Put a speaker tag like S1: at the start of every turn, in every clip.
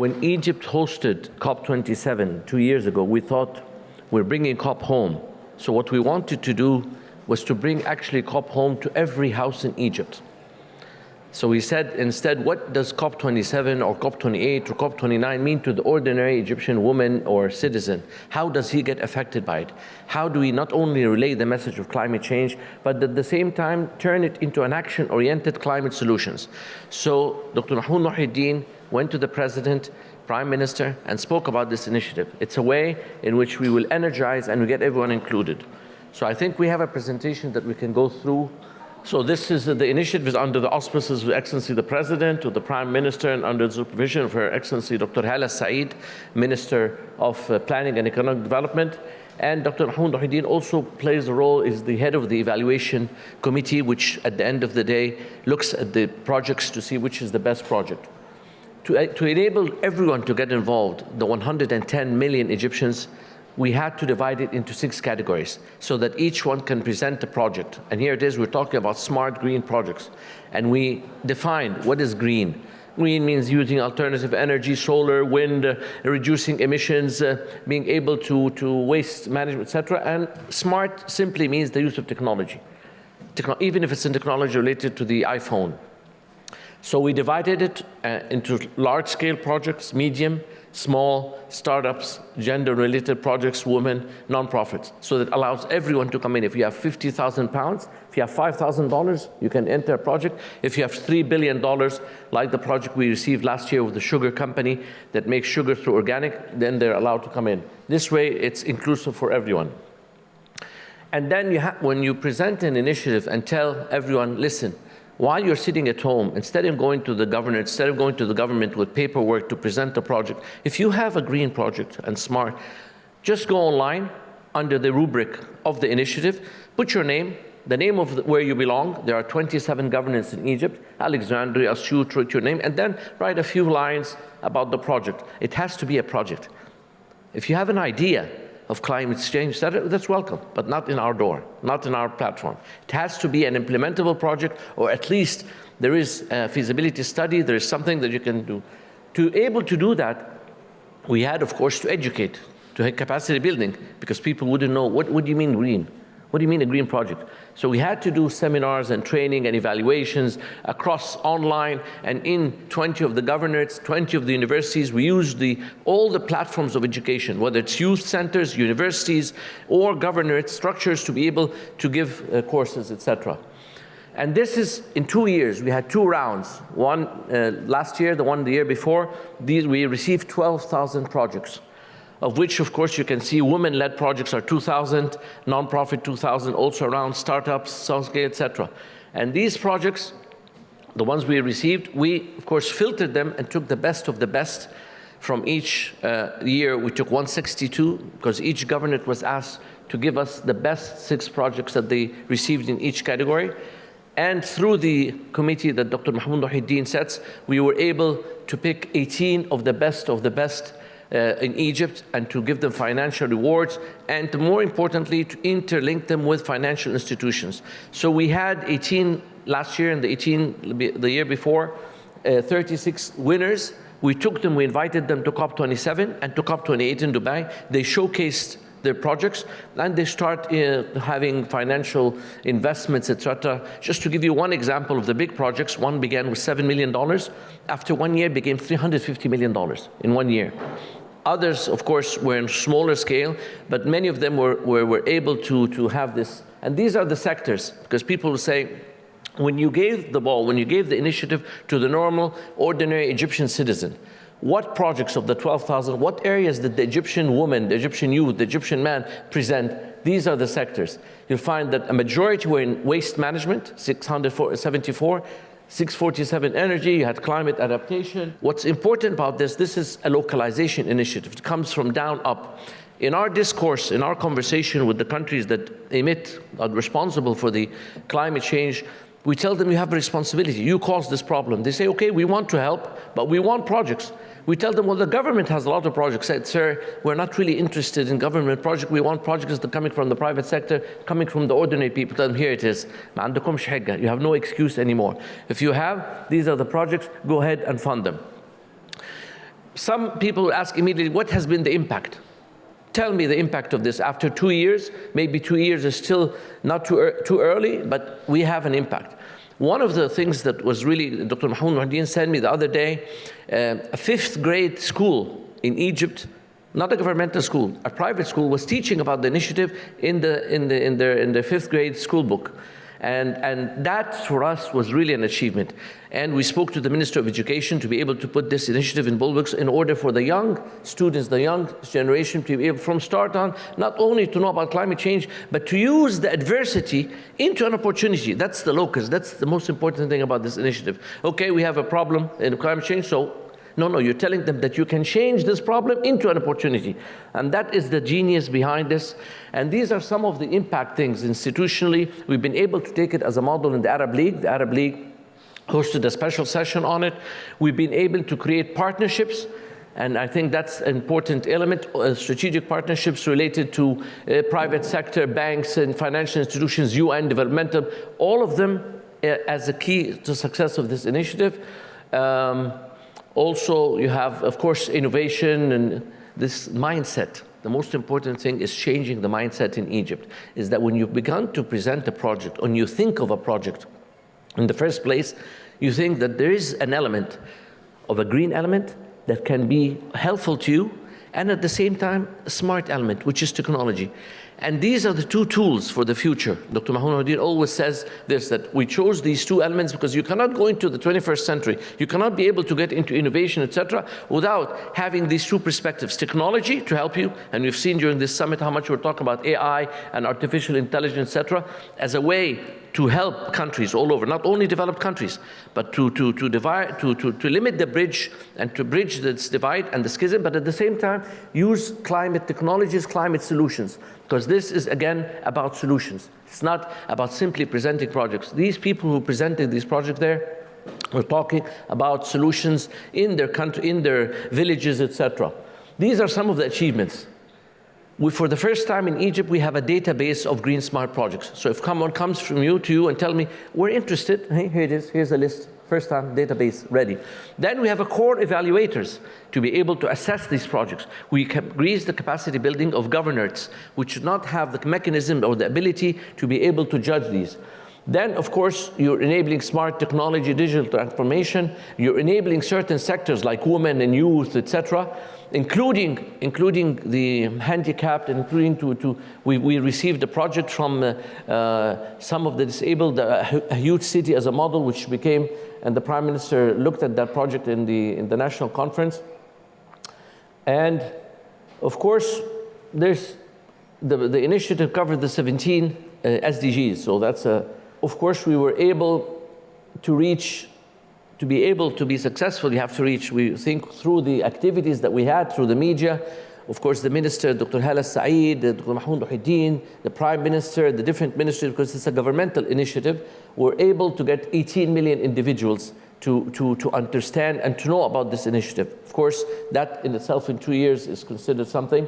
S1: When Egypt hosted COP27 2 years ago, we thought we're bringing COP home. So what we wanted to do was to bring actually COP home to every house in Egypt. So we said instead, what does COP27 or COP28 or COP29 mean to the ordinary Egyptian woman or citizen? How does he get affected by it? How do we not only relay the message of climate change, but at the same time turn it into an action-oriented climate solutions? So Dr. Mahmoud Muhyiddin went to the President, Prime Minister, and spoke about this initiative. It's a way in which we will energize and we get everyone included. So I think we have a presentation that we can go through. So this is the initiative is under the auspices of Her Excellency the President, of the Prime Minister, and under the supervision of Her Excellency Dr. Hala Saeed, Minister of Planning and Economic Development. And Dr. Mahmoud Muhyiddin also plays a role, is the head of the evaluation committee, which at the end of the day looks at the projects to see which is the best project. To enable everyone to get involved, the 110 million Egyptians, we had to divide it into 6 categories so that each one can present a project. And here it is, we're talking about smart green projects. And we defined what is green. Green means using alternative energy, solar, wind, reducing emissions, being able to waste management, etc. And smart simply means the use of technology, even if it's in technology related to the iPhone. So we divided it into large-scale projects, medium, small, startups, gender-related projects, women, nonprofits. So that allows everyone to come in. If you have £50,000, if you have $5,000, you can enter a project. If you have $3 billion, like the project we received last year with the sugar company that makes sugar through organic, then they're allowed to come in. This way, it's inclusive for everyone. And then when you present an initiative and tell everyone, listen, while you're sitting at home, instead of going to the government with paperwork to present the project, if you have a green project and smart, just go online under the rubric of the initiative, put your name, the name of where you belong. There are 27 governors in Egypt, Alexandria, Asyut, write your name, and then write a few lines about the project. It has to be a project. If you have an idea of climate change, that's welcome, but not in our door, not in our platform. It has to be an implementable project, or at least there is a feasibility study, there is something that you can do. To be able to do that, we had, of course, to educate, to have capacity building, because people wouldn't know, what do you mean green? What do you mean a green project? So we had to do seminars and training and evaluations across online and in 20 of the governorates, 20 of the universities. We used all the platforms of education, whether it's youth centers, universities, or governorate structures to be able to give courses, etc. And this is in 2 years. We had 2 rounds. One last year, the one the year before. We received 12,000 projects, of which, of course, you can see women-led projects are 2,000, nonprofit 2,000, also around startups, Southgate, etc. And these projects, the ones we received, we, of course, filtered them and took the best of the best from each year. We took 162, because each governorate was asked to give us the best 6 projects that they received in each category. And through the committee that Dr. Mahmoud Muhyiddin sets, we were able to pick 18 of the best in Egypt, and to give them financial rewards, and more importantly, to interlink them with financial institutions. So we had 18 last year and the 18 the year before, 36 winners. We took them, we invited them to COP27 and to COP28 in Dubai. They showcased their projects, and they start having financial investments, etc. Just to give you one example of the big projects, one began with $7 million. After 1 year, became $350 million in 1 year. Others, of course, were in smaller scale, but many of them were able to have this. And these are the sectors, because people will say, when you gave the ball, when you gave the initiative to the normal, ordinary Egyptian citizen, what projects of the 12,000, what areas did the Egyptian woman, the Egyptian youth, the Egyptian man present? These are the sectors. You'll find that a majority were in waste management, 674, 647 energy, you had climate adaptation. What's important about this is a localization initiative. It comes from down up. In our discourse, in our conversation with the countries that are responsible for the climate change, we tell them you have a responsibility. You caused this problem. They say, okay, we want to help, but we want projects. We tell them, well, the government has a lot of projects. Said, sir, we're not really interested in government projects. We want projects that are coming from the private sector, coming from the ordinary people. Tell them, here it is. You have no excuse anymore. If you have, these are the projects, go ahead and fund them. Some people ask immediately, what has been the impact? Tell me the impact of this. After 2 years, maybe 2 years is still not too early, but we have an impact. One of the things that was really, Dr. Mahmoud Muhaddin sent me the other day, a 5th grade school in Egypt, not a governmental school, a private school, was teaching about the initiative in the 5th grade school book. And that, for us, was really an achievement. And we spoke to the Minister of Education to be able to put this initiative in books in order for the young students, the young generation, to be able, from start on, not only to know about climate change, but to use the adversity into an opportunity. That's the locus. That's the most important thing about this initiative. Okay, we have a problem in climate change, so no, you're telling them that you can change this problem into an opportunity. And that is the genius behind this. And these are some of the impact things institutionally. We've been able to take it as a model in the Arab League. The Arab League hosted a special session on it. We've been able to create partnerships. And I think that's an important element, strategic partnerships related to private sector, banks and financial institutions, UN, developmental, all of them as a key to success of this initiative. Also, you have, of course, innovation and this mindset. The most important thing is changing the mindset in Egypt, is that when you've begun to present a project, when you think of a project, in the first place, you think that there is an element of a green element that can be helpful to you, and at the same time, a smart element, which is technology. And these are the two tools for the future. Dr. Mahmoud Muhaddin always says this, that we chose these two elements because you cannot go into the 21st century. You cannot be able to get into innovation, etc., without having these two perspectives. Technology to help you, and we've seen during this summit how much we're talking about AI and artificial intelligence, etc., as a way to help countries all over, not only developed countries, but to limit the bridge and to bridge this divide and the schism, but at the same time use climate technologies, climate solutions, because this is again about solutions. It's not about simply presenting projects. These people who presented these projects there were talking about solutions in their country, in their villages, etc. These are some of the achievements. For the first time in Egypt, we have a database of green smart projects. So if someone comes from you to you and tell me, we're interested, hey, here it is, here's a list, first time database ready. Then we have a core evaluators to be able to assess these projects. We increase the capacity building of governors, which should not have the mechanism or the ability to be able to judge these. Then, of course, you're enabling smart technology, digital transformation. You're enabling certain sectors like women and youth, etc., including the handicapped, and including we received a project from some of the disabled, a huge city as a model, which became, and the Prime Minister looked at that project in the national conference. And of course, there's the initiative covered the 17 SDGs, so that's of course, we were able to reach, to be able to be successful, you have to reach, we think, through the activities that we had, through the media. Of course, the minister, Dr. Hala Saeed, Dr. Mahmoud Muhaddin, the prime minister, the different ministers, because it's a governmental initiative, were able to get 18 million individuals to understand and to know about this initiative. Of course, that in itself in 2 years is considered something.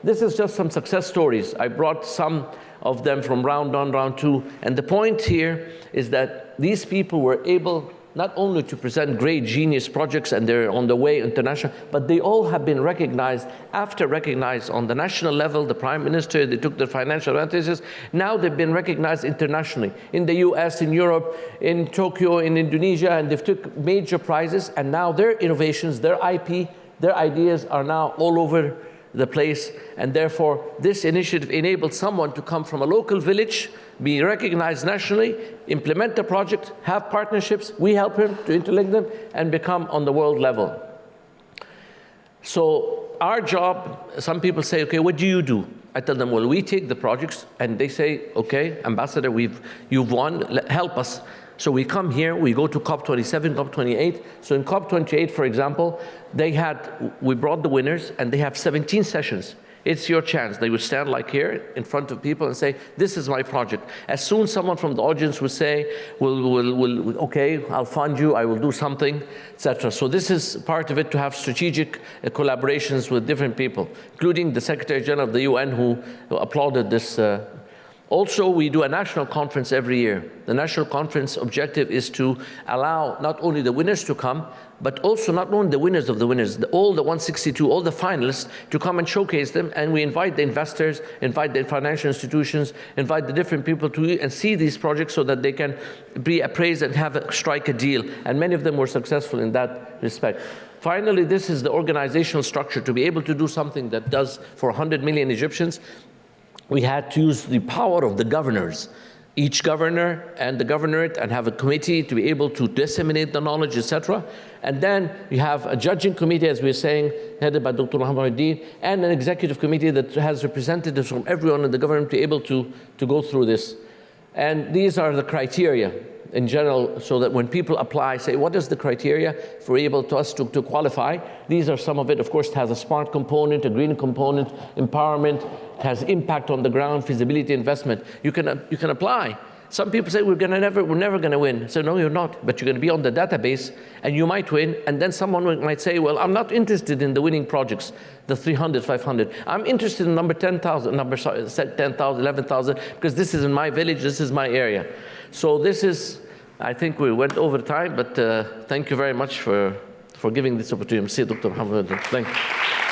S1: This is just some success stories. I brought some of them from round 1, round 2. And the point here is that these people were able not only to present great genius projects, and they're on the way international, but they all have been recognized, recognized on the national level, the Prime Minister, they took their financial advantages. Now they've been recognized internationally, in the US, in Europe, in Tokyo, in Indonesia, and they've took major prizes, and now their innovations, their IP, their ideas are now all over the place, and therefore this initiative enabled someone to come from a local village, be recognized nationally, implement the project, have partnerships, we help him to interlink them, and become on the world level. So our job, some people say, okay, what do you do? I tell them, well, we take the projects, and they say, okay, Ambassador, you've won, help us. So we come here, we go to COP27, COP28. So in COP28, for example, we brought the winners, and they have 17 sessions. It's your chance. They would stand like here in front of people and say, this is my project. As soon as someone from the audience would say, okay, I'll fund you, I will do something, etc. So this is part of it, to have strategic collaborations with different people, including the Secretary General of the UN, who applauded this Also, we do a national conference every year. The national conference objective is to allow not only the winners to come, but also not only the winners of the winners, all the 162, all the finalists, to come and showcase them. And we invite the investors, invite the financial institutions, invite the different people to and see these projects so that they can be appraised and strike a deal. And many of them were successful in that respect. Finally, this is the organizational structure to be able to do something that does for 100 million Egyptians. We had to use the power of the governors, each governor and the governorate, and have a committee to be able to disseminate the knowledge, etc. And then we have a judging committee, as we're saying, headed by Dr. Muhammad al-Din, and an executive committee that has representatives from everyone in the government to be able to go through this. And these are the criteria in general, so that when people apply, say, what is the criteria for us to qualify? These are some of it. Of course, it has a smart component, a green component, empowerment, it has impact on the ground, feasibility, investment. You can apply. Some people say we're never going to win. So no, you're not. But you're going to be on the database, and you might win. And then someone might say, well, I'm not interested in the winning projects, the 300, 500. I'm interested in number 10,000, 10,000, 11,000, because this is in my village, this is my area. So this is, I think we went over time, but thank you very much for giving this opportunity. See, Dr. Muhammad. Thank you.